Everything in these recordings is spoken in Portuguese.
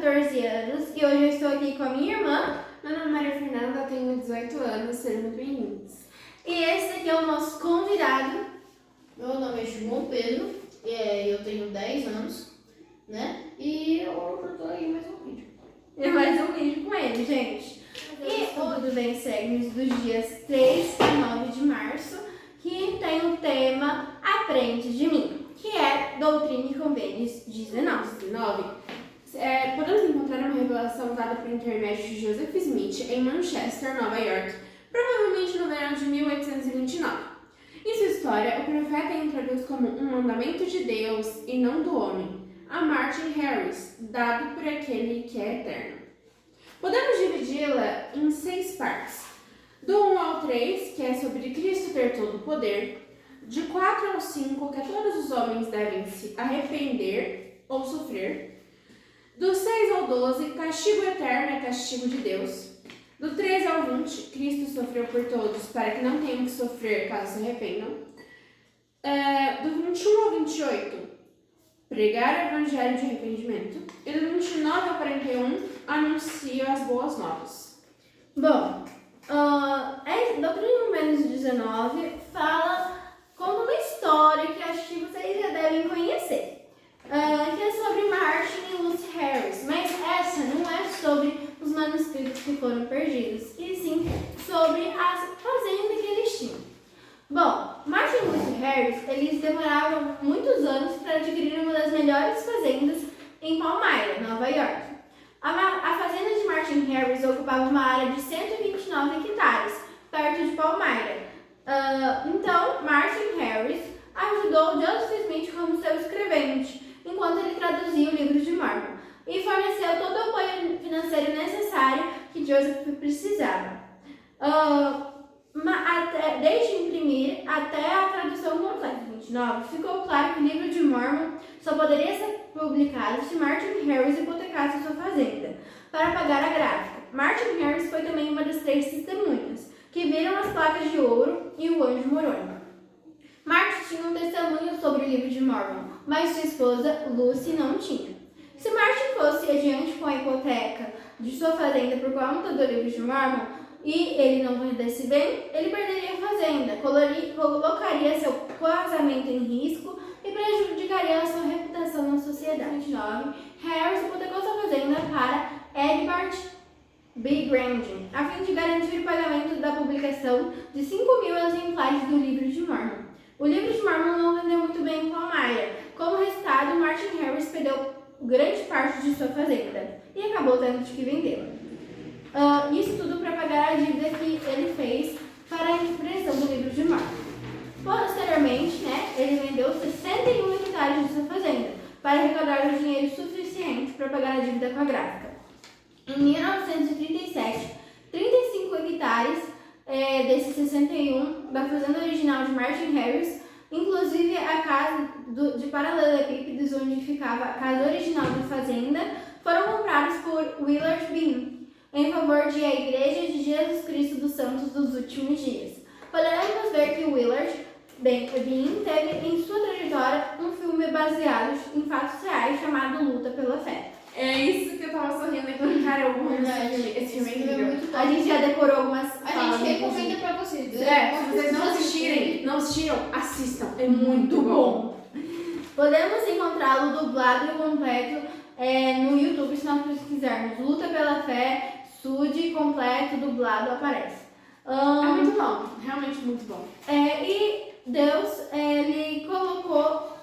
14 anos e hoje eu estou aqui com a minha irmã. Meu nome é Maria Fernanda, eu tenho 18 anos, sejam muito bem-vindos. E esse aqui é o nosso convidado. Meu nome é João Pedro, eu tenho 10 anos, né? E eu tô aí mais um vídeo. E mais um vídeo com ele, gente. E o Tudo Bem segue dos dias 3 a 9 de março, que tem o tema Aprende de Mim, que é Doutrina e Convênios 19. Podemos encontrar uma revelação dada por intermédio de Joseph Smith em Manchester, Nova York, provavelmente no verão de 1829. Em sua história, o profeta introduz como um mandamento de Deus e não do homem, a Martin Harris, dado por aquele que é eterno. Podemos dividi-la em 6 partes. Do 1 ao 3, que é sobre Cristo ter todo o poder. De 4 ao 5, que todos os homens devem se arrepender ou sofrer. Do 6 ao 12, castigo eterno é castigo de Deus. Do 13 ao 20, Cristo sofreu por todos para que não tenham que sofrer caso se arrependam. Do 21 ao 28, pregar o evangelho de arrependimento. E do 29 ao 41, anuncio as boas novas. Bom, Doutrina e Convênios 19 conta uma história que acho que vocês já devem conhecer. Que é sobre Martin e Lucy Harris, mas essa não é sobre os manuscritos que foram perdidos, e sim sobre as fazendas que eles tinham. Bom, Martin e Lucy Harris, eles demoraram muitos anos para adquirir uma das melhores fazendas em Palmyra, Nova York. A fazenda de Martin Harris ocupava uma área de 129 hectares, perto de Palmyra. Então, Martin Harris ajudou Joseph Smith como seu escrevente, enquanto ele traduzia o livro de Mormon, e forneceu todo o apoio financeiro necessário que Joseph precisava, desde imprimir até a tradução completa. 29, ficou claro que o livro de Mormon só poderia ser publicado se Martin Harris hipotecasse sua fazenda para pagar a gráfica. Martin Harris foi também uma das 3 testemunhas que viram as placas de ouro e o anjo morônico. Martin tinha um testemunho sobre o livro de Mormon, mas sua esposa, Lucy, não tinha. Se Martin fosse adiante com a hipoteca de sua fazenda por conta do livro de Mormon e ele não vendesse bem, ele perderia a fazenda, colocaria seu casamento em risco e prejudicaria a sua reputação na sociedade. 29. Harris hipotecou sua fazenda para Egbert B. Grandin, a fim de garantir o pagamento da publicação de 5.000 exemplares do livro de Mormon. O livro de Mormon não vendeu muito bem em Palmyra. Como resultado, Martin Harris perdeu grande parte de sua fazenda e acabou tendo que vendê-la. Isso tudo para pagar a dívida que ele fez para a impressão do livro de Mormon. Posteriormente, ele vendeu 61 hectares de sua fazenda para arrecadar o dinheiro suficiente para pagar a dívida com a gráfica. Em 1937, 35 hectares desses 61 da fazenda original de Martin Harris, inclusive a casa de paralelepípedos onde ficava a casa original da fazenda, foram comprados por Willard Bean em favor de a Igreja de Jesus Cristo dos Santos dos Últimos Dias. Poderemos ver que Willard Bean teve em sua trajetória um filme baseado em fatos reais chamado Luta pela Fé. É isso que eu tava sorrindo aqui, cara, eu amo esse filme é incrível. Muito bom. A gente já decorou algumas A falas, gente recomenda pra vocês. Se vocês não assistiram, assistam, é muito bom. Podemos encontrá-lo dublado e completo no YouTube se nós pesquisarmos Luta pela Fé, SUD completo, dublado, aparece. É muito bom, realmente muito bom. E Deus, ele colocou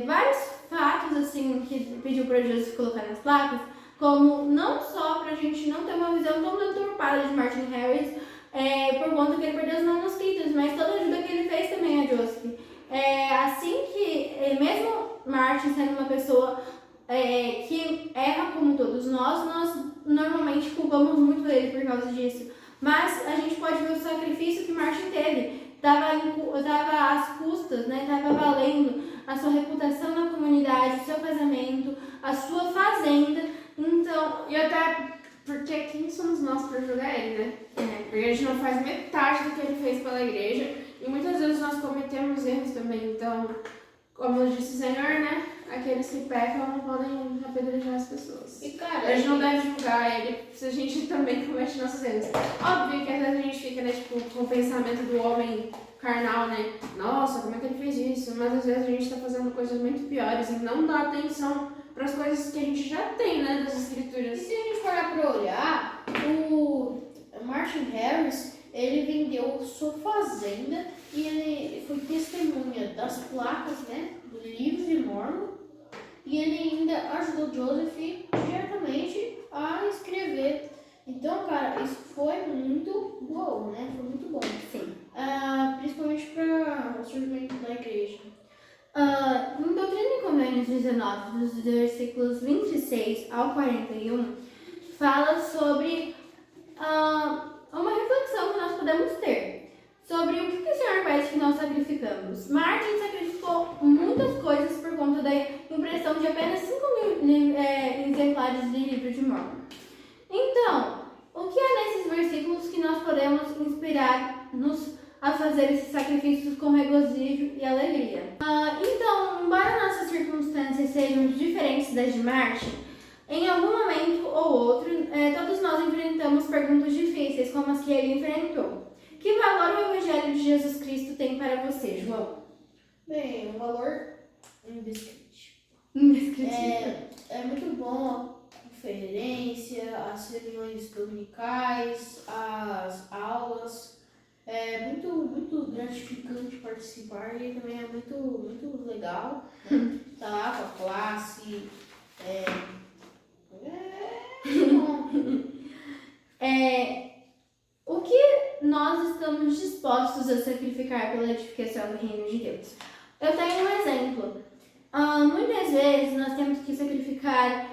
vários fatos assim que pediu para Jesus colocar nas placas, como não só para a gente não ter uma visão tão deturpada de Martin Harris, por conta que ele perdeu os manuscritos, mas toda a ajuda que ele fez também a Joseph. Assim que, mesmo Martin sendo uma pessoa que erra como todos nós normalmente culpamos muito ele por causa disso. Mas a gente pode ver o sacrifício que Martin teve. Estava às custas, estava valendo a sua reputação na comunidade, o seu casamento, a sua fazenda. Então, E até porque quem somos nós para julgar ele, né? Porque a gente não faz metade do que ele fez pela igreja e muitas vezes nós cometemos erros também. Então, como disse o Senhor, aqueles que pecam não podem apedrejar as pessoas. gente não deve julgar ele se a gente também comete nossos erros. Óbvio que às vezes a gente fica, né, tipo, com o pensamento do homem carnal, né? Nossa, como é que ele fez isso? Mas às vezes a gente tá fazendo coisas muito piores e não dá atenção para as coisas que a gente já tem, né, das E escrituras. se a gente parar pra olhar, o Martin Harris, ele vendeu sua fazenda e ele foi testemunha das placas, né, do livro de Mormon, e ele ainda ajudou Joseph diretamente a escrever. Então, cara, isso foi muito bom, né? Foi muito bom. Sim. Principalmente para o surgimento da igreja. Em Doutrina e Convênios 19, dos versículos 26 ao 41, fala sobre uma reflexão que nós podemos ter sobre o que o Senhor pede que nós sacrificamos. Martin sacrificou muitas coisas por conta da impressão de apenas 5.000 exemplares de livro de Mormon. Então, o que há nesses versículos que nós podemos inspirar-nos a fazer esses sacrifícios com regozijo e alegria? Então, embora nossas circunstâncias sejam diferentes das de Martin, em algum momento ou outro, todos nós enfrentamos perguntas difíceis como as que ele enfrentou. Que valor o Evangelho de Jesus Cristo tem para você, João? Bem, um valor indescritível. Indescritível. É muito bom a conferência, as reuniões dominicais, as aulas. É muito gratificante participar e também é muito legal, né? Tá lá com a classe. Bom. O que nós estamos dispostos a sacrificar pela edificação do reino de Deus? Eu tenho um exemplo. Muitas vezes nós temos que sacrificar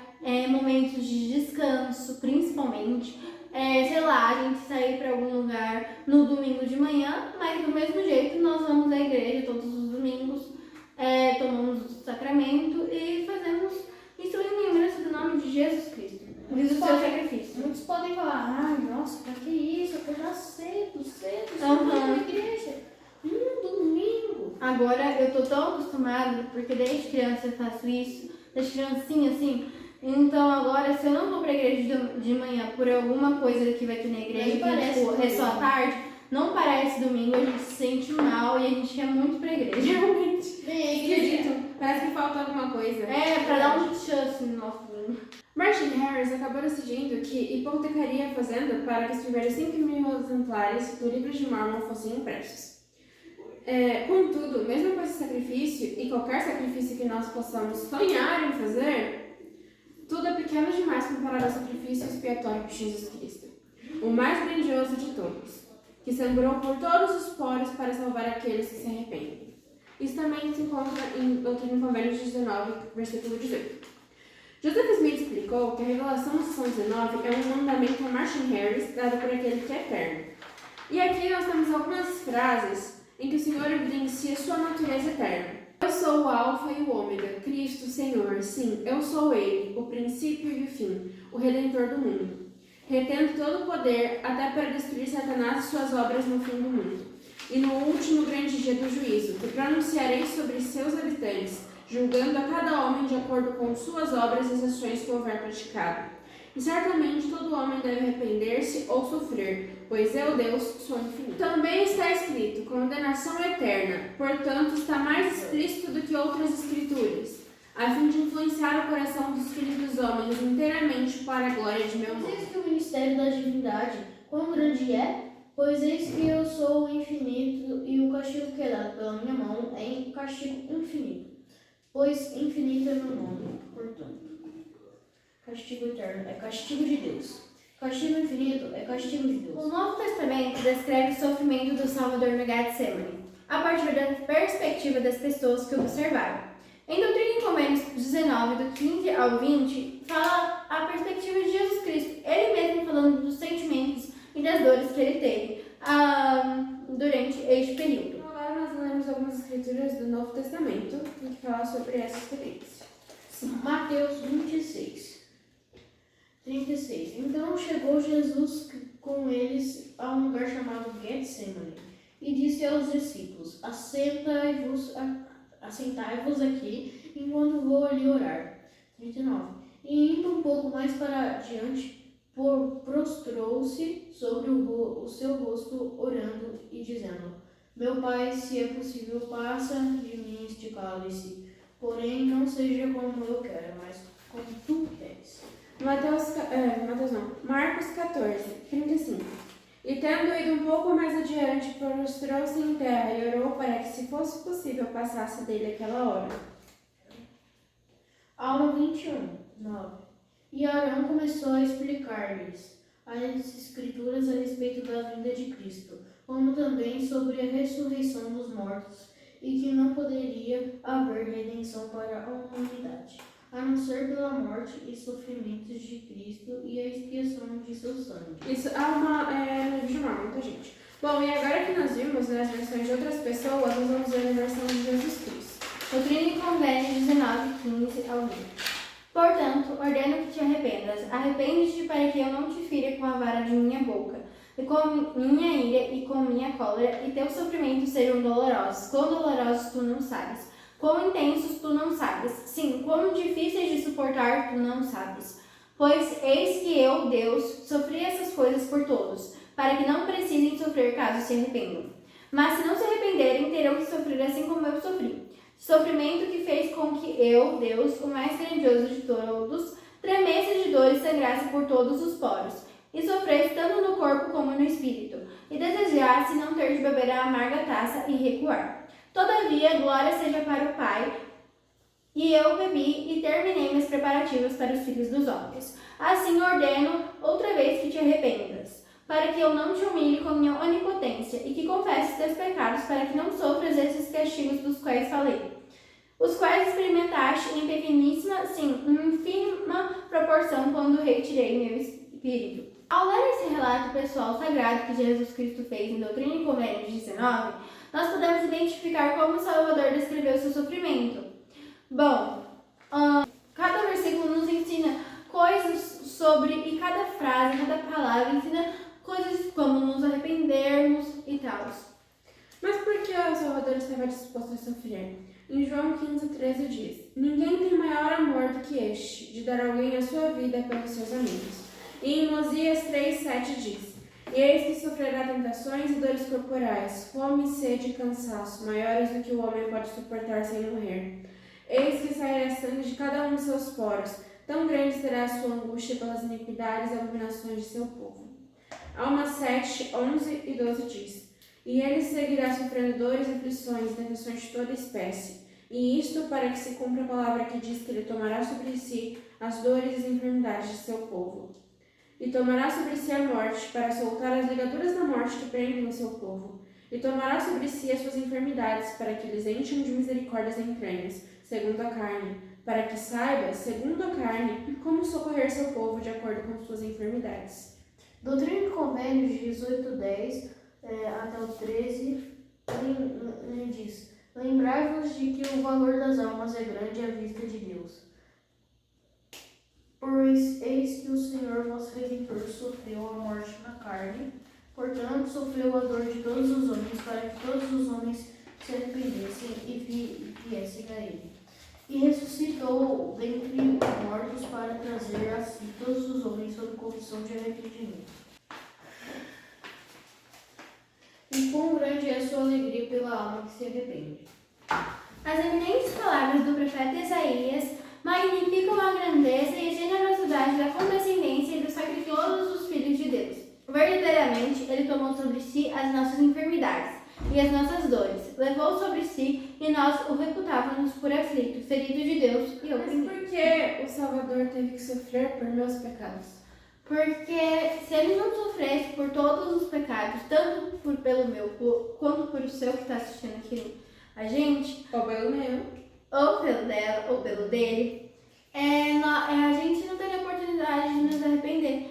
momentos de descanso, principalmente. Sei lá, a gente sair para algum lugar no domingo de manhã, mas do mesmo jeito nós vamos à igreja todos os domingos, tomamos o sacramento e fazemos isso em lembrança do nome de Jesus Cristo, e do seu sacrifício. Muitos podem falar, ai, nossa, pra que isso? Acordar cedo, Aham. na igreja. Domingo. Agora eu tô tão acostumada, porque desde criança eu faço isso, desde criancinha assim. Então agora, se eu não vou pra igreja de manhã por alguma coisa que vai ter na igreja, Nem que parece tipo, é domingo. só à tarde, não parece domingo, a gente se sente mal e a gente quer muito ir pra igreja, realmente. Bem, a igreja. Esquisito, parece que falta alguma coisa. Pra dar um chance no nosso domingo. Martin Harris acabou decidindo que hipotecaria a fazenda para que os primeiros 5.000 exemplares do livro de Mormon fossem impressos. Contudo, mesmo com esse sacrifício e qualquer sacrifício que nós possamos sonhar em fazer, tudo é pequeno demais comparado ao sacrifício expiatório de Jesus Cristo, o mais grandioso de todos, que sangrou por todos os poros para salvar aqueles que se arrependem. Isso também se encontra em Doutrina e Convênios 19, versículo 18. Joseph Smith explicou que a revelação da seção 19 é um mandamento a Martin Harris dado por aquele que é eterno. E aqui nós temos algumas frases em que o Senhor evidencia sua natureza eterna. Eu sou o Alfa e o Ômega, Cristo, Senhor, sim, eu sou Ele, o princípio e o fim, o Redentor do mundo. Retendo todo o poder até para destruir Satanás e suas obras no fim do mundo. E no último grande dia do juízo, que pronunciarei sobre seus habitantes, julgando a cada homem de acordo com suas obras e as ações que houver praticado. E certamente todo homem deve arrepender-se ou sofrer, pois eu, Deus, sou infinito. Também está escrito, condenação eterna, portanto está mais explícito do que outras escrituras, a fim de influenciar o coração dos filhos dos homens inteiramente para a glória de meu Mas nome. eis que o ministério da divindade, quão grande é? Pois eis que eu sou o infinito, e o castigo que é dado pela minha mão é castigo infinito. Pois infinito é meu nome, portanto. Castigo eterno é castigo de Deus. Castigo infinito é castigo de Deus. O Novo Testamento descreve o sofrimento do Salvador no Getsemane, a partir da perspectiva das pessoas que o observaram. Em Doutrina e Convênios 19, do 15 ao 20, fala a perspectiva de Jesus Cristo, ele mesmo falando dos sentimentos e das dores que ele teve durante este período. Então, agora nós lemos algumas escrituras do Novo Testamento que falam sobre essa experiência. Mateus 26, 36. Então chegou Jesus com eles a um lugar chamado Getsemane e disse aos discípulos: Assentai-vos aqui enquanto vou ali orar. 39. E indo um pouco mais para diante, prostrou-se sobre o seu rosto, orando e dizendo: Meu pai, se é possível, passa de mim este cálice. Porém, não seja como eu quero, mas como tu queres. Marcos 14, 35. E tendo ido um pouco mais adiante, prostrou-se em terra e orou para que, se fosse possível, passasse dele aquela hora. Aula 21, 9. E Arão começou a explicar-lhes as escrituras a respeito da vinda de Cristo, como também sobre a ressurreição dos mortos, e que não poderia haver redenção para a humanidade, a não ser pela morte e sofrimentos de Cristo e a expiação de seu sangue. Isso no livro de Mormon, tá, gente? Bom, e agora que nós vimos nas versões de outras pessoas, nós vamos ver a versão de Jesus Cristo. Doutrina e Convênio 19, 15 ao 20. Portanto, ordeno que te arrependas. Arrepende-te para que eu não te fira com a vara de minha boca, e com minha ira e com minha cólera, e teus sofrimentos sejam dolorosos. Quão dolorosos tu não sabes. Quão intensos tu não sabes. Sim, quão difíceis de suportar tu não sabes. Pois eis que eu, Deus, sofri essas coisas por todos, para que não precisem sofrer caso se arrependam. Mas se não se arrependerem, terão que sofrer assim como eu sofri. Sofrimento que fez com que eu, Deus, o mais grandioso de todos, tremesse de dor e sangrasse por todos os poros, e sofresse tanto no corpo como no espírito, e desejasse não ter de beber a amarga taça e recuar. Todavia, glória seja para o Pai, e eu bebi e terminei meus preparativos para os filhos dos homens. Assim ordeno outra vez que te arrependas, para que eu não te humilhe com minha onipotência, e que confesses teus pecados, para que não sofras esses castigos dos quais falei, os quais experimentaste em pequeníssima, sim, ínfima proporção quando retirei meu espírito. Ao ler esse relato pessoal sagrado que Jesus Cristo fez em Doutrina e Convênio 19, nós podemos identificar como o Salvador descreveu seu sofrimento. Bom, cada versículo nos ensina coisas sobre, e cada frase, cada palavra ensina coisas como nos arrependermos e tal. Mas por que o Salvador estava disposto a sofrer? Em João 15,13 diz: Ninguém tem maior amor do que este, de dar alguém a sua vida pelos seus amigos. E em Mosias 3,7 diz: E eis que sofrerá tentações e dores corporais, fome, sede e cansaço, maiores do que o homem pode suportar sem morrer. Eis que sairá sangue de cada um de seus poros, tão grande será a sua angústia pelas iniquidades e abominações de seu povo. Alma 7, 11 e 12 diz: E ele seguirá sofrendo dores, aflições e tentações de toda espécie, e isto para que se cumpra a palavra que diz que ele tomará sobre si as dores e as enfermidades de seu povo. E tomará sobre si a morte, para soltar as ligaduras da morte que prendem o seu povo. E tomará sobre si as suas enfermidades, para que eles encham de misericórdia as entranhas, segundo a carne, para que saiba, segundo a carne, como socorrer seu povo de acordo com suas enfermidades. Doutrina e Convênios 18:10 até o 13 diz: Lembrai-vos de que o valor das almas é grande à vista de Deus. Pois eis que o Senhor vosso Redentor sofreu a morte na carne, portanto sofreu a dor de todos os homens, para que todos os homens se arrependessem e viessem a ele. E ressuscitou dentre os mortos para trazer a si todos os homens sob condição de arrependimento. E quão grande é a sua alegria pela alma que se arrepende. As eminentes palavras do profeta Isaías magnificam a grandeza e a generosidade da condescendência e do sacrifício de todos os filhos de Deus. Verdadeiramente, ele tomou sobre si as nossas enfermidades e as nossas dores, levou sobre si e nós o reputávamos por aflito, ferido de Deus e oprimido. Mas por que o Salvador teve que sofrer por meus pecados? Porque se ele não sofresse por todos os pecados, tanto pelo meu quanto por o seu que está assistindo aqui a gente, Ou pelo meu. ou pelo dela, ou pelo dele, a gente não teria oportunidade de nos arrepender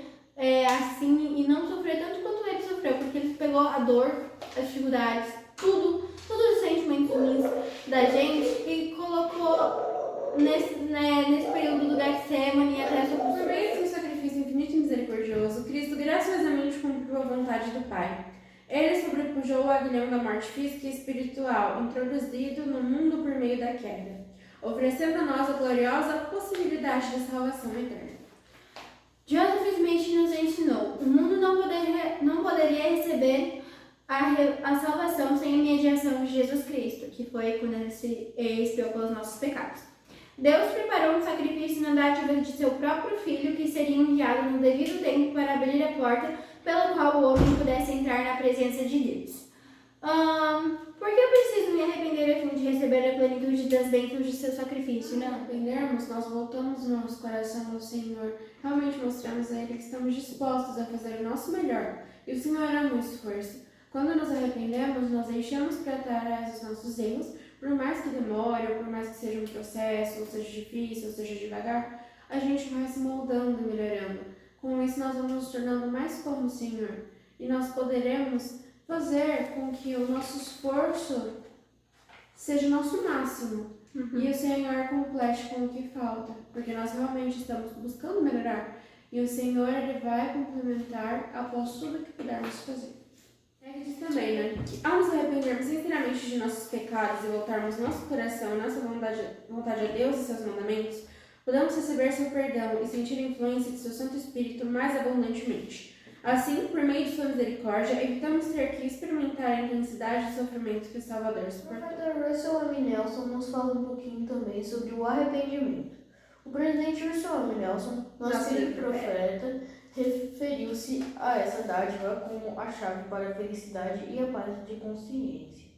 assim e não sofrer tanto quanto ele sofreu, porque ele pegou a dor, as dificuldades, todos os sentimentos ruins da gente e colocou nesse período do Getsemane até a sua Por meio do seu sacrifício infinito e misericordioso, Cristo graciosamente cumpriu a vontade do Pai. Ele sobrepujou o aguilhão da morte física e espiritual, introduzido no mundo por meio da queda, oferecendo a nós a gloriosa possibilidade da salvação eterna. Joseph Smith nos ensinou: o mundo não poderia receber a salvação sem a mediação de Jesus Cristo, que foi quando ele se expiou pelos nossos pecados. Deus preparou um sacrifício na dádiva de seu próprio Filho, que seria enviado no devido tempo para abrir a porta pela qual o homem pudesse entrar na presença de Deus. Por que eu preciso me arrepender a fim de receber a plenitude das bênçãos de seu sacrifício? Se arrependermos, nós voltamos o nosso coração ao Senhor. Realmente mostramos a Ele que estamos dispostos a fazer o nosso melhor. E o Senhor ama o esforço. Quando nos arrependemos, nós deixamos para trás os nossos erros, por mais que demore, ou por mais que seja um processo, ou seja difícil, ou seja devagar, a gente vai se moldando e melhorando. Com isso, nós vamos nos tornando mais como o Senhor. E nós poderemos fazer com que o nosso esforço seja o nosso máximo. E o Senhor complete com o que falta. Porque nós realmente estamos buscando melhorar. E o Senhor, Ele vai complementar após tudo que pudermos fazer. É que diz também, né? Que ao nos arrependermos inteiramente de nossos pecados e voltarmos nosso coração e nossa vontade a Deus e seus mandamentos, podemos receber seu perdão e sentir a influência de seu Santo Espírito mais abundantemente. Assim, por meio de sua misericórdia, evitamos ter que experimentar a intensidade de sofrimento que o Salvador O suportou. profeta Russell M. Nelson nos fala um pouquinho também sobre o arrependimento. O presidente Russell M. Nelson, nosso querido profeta, referiu-se a essa dádiva como a chave para a felicidade e a paz de consciência.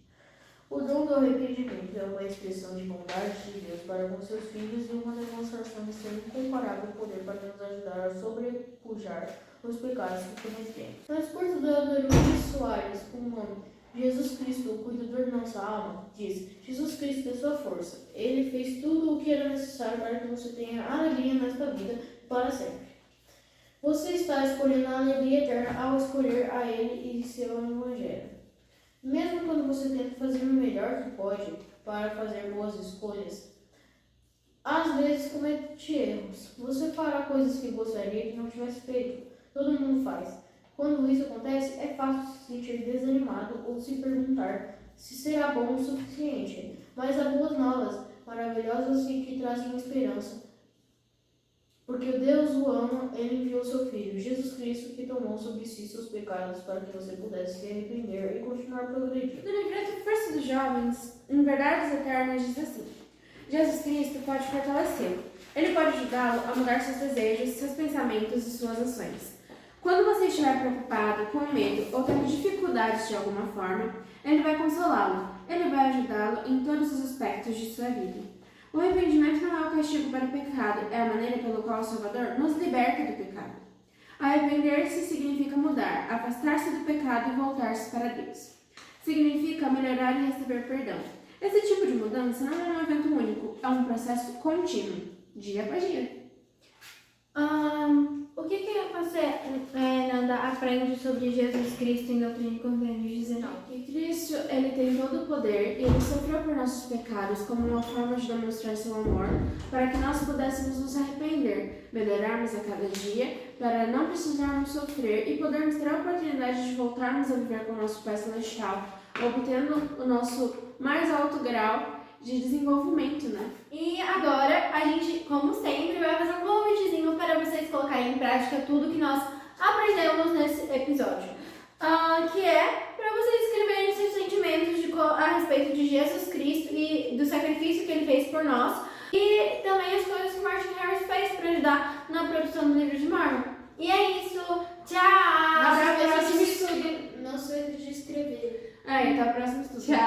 O dom do arrependimento é uma expressão de bondade de Deus para com seus filhos e uma demonstração de seu incomparável poder para nos ajudar a sobrepujar os pecados que cometemos. No discurso do Elder Luiz Soares, com o nome Jesus Cristo, o cuidador da nossa alma, diz: Jesus Cristo é sua força. Ele fez tudo o que era necessário para que você tenha alegria nesta vida para sempre. Você está escolhendo a alegria eterna ao escolher a Ele e seu Evangelho. Mesmo quando você tenta fazer o melhor que pode para fazer boas escolhas, às vezes comete erros. Você fará coisas que gostaria que não tivesse feito. Todo mundo faz. Quando isso acontece, é fácil se sentir desanimado ou se perguntar se será bom o suficiente. Mas há boas novas, maravilhosas e que trazem esperança. Porque Deus o ama, Ele enviou seu Filho, Jesus Cristo, que tomou sobre si seus pecados para que você pudesse se arrepender e continuar progredindo. No livreto Força dos Jovens, em Verdades Eternas, diz assim: Jesus Cristo pode fortalecê-lo. Ele pode ajudá-lo a mudar seus desejos, seus pensamentos e suas ações. Quando você estiver preocupado, com medo ou tendo dificuldades de alguma forma, Ele vai consolá-lo. Ele vai ajudá-lo em todos os aspectos de sua vida. O arrependimento não é o castigo para o pecado, é a maneira pela qual o Salvador nos liberta do pecado. Arrepender-se significa mudar, afastar-se do pecado e voltar-se para Deus. Significa melhorar e receber perdão. Esse tipo de mudança não é um evento único, é um processo contínuo, dia após dia. O que você, Nanda, aprende sobre Jesus Cristo em Doutrina e Convênios 19? Que Cristo, Ele tem todo o poder e Ele sofreu por nossos pecados como uma forma de demonstrar seu amor, para que nós pudéssemos nos arrepender, melhorarmos a cada dia, para não precisarmos sofrer e podermos ter a oportunidade de voltarmos a viver com o nosso Pai Celestial, obtendo o nosso mais alto grau de desenvolvimento, né? E agora a gente, como sempre, vai fazer um convitezinho para vocês colocarem em prática tudo que nós aprendemos nesse episódio. Que é para vocês escreverem seus sentimentos a respeito de Jesus Cristo e do sacrifício que Ele fez por nós. E também as coisas que Martin Harris fez para ajudar na produção do livro de Mormon. E é isso. Tchau! Não se esqueça de escrever. Até o próximo estudo. Tchau!